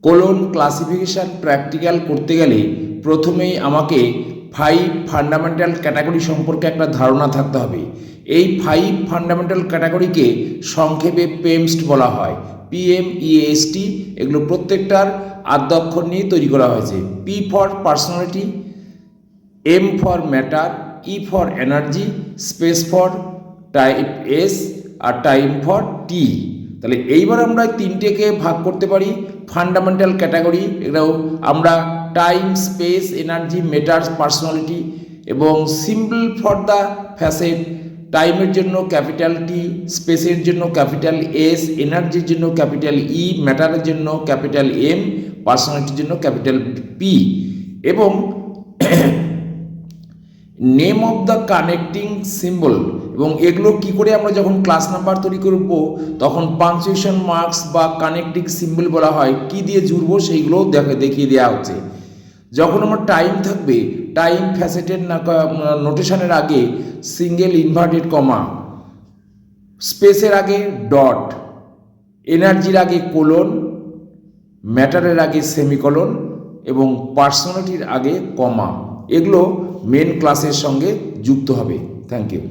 Colon classification practical করতে গেলে প্রথমেই আমাকে 5 ফান্ডামেন্টাল ক্যাটাগরি সম্পর্কে একটা ধারণা থাকতে হবে। এই 5 ফান্ডামেন্টাল ক্যাটাগরিকে সংক্ষেপে পেমস্ট বলা হয়। PMEAST, এগুলো প্রত্যেকটার আদ্যাক্ষর নিয়ে তৈরি করা হয়েছে। P for personality, M for matter, E for energy, space for type S, আর টাইম ফর টি। তাহলে এইবার আমরা তিনটেকে ভাগ করতে পারি ফান্ডামেন্টাল ক্যাটাগরি। এগুলো আমরা time, space, energy, matter, personality, এবং সিম্বল ফর দ্য ফ্যাসেট। টাইমের জন্য ক্যাপিটাল টি, স্পেসের জন্য ক্যাপিটাল এস, এনার্জির জন্য ক্যাপিটাল ই, ম্যাটারের জন্য ক্যাপিটাল এম, পার্সোনালিটির জন্য ক্যাপিটাল পি। এবং name of the connecting symbol, এবং এগুলো কি করে আমরা যখন ক্লাস নাম্বার তৈরি করব তখন পাংচুয়েশন মার্কস বা কানেক্টিং সিম্বল বলা হয়, কি দিয়ে জুড়বো সেইগুলো দেখিয়ে দেওয়া হচ্ছে। যখন আমার টাইম থাকবে, টাইম ফ্যাসেটের নোটেশনের আগে সিঙ্গেল ইনভার্টেড কমা, স্পেসের আগে ডট, এনার্জির আগে কোলন, ম্যাটারের আগে সেমিকোলন, এবং পার্সোনালিটির আগে কমা। এগুলো মেন ক্লাসের সঙ্গে যুক্ত হবে। Thank you.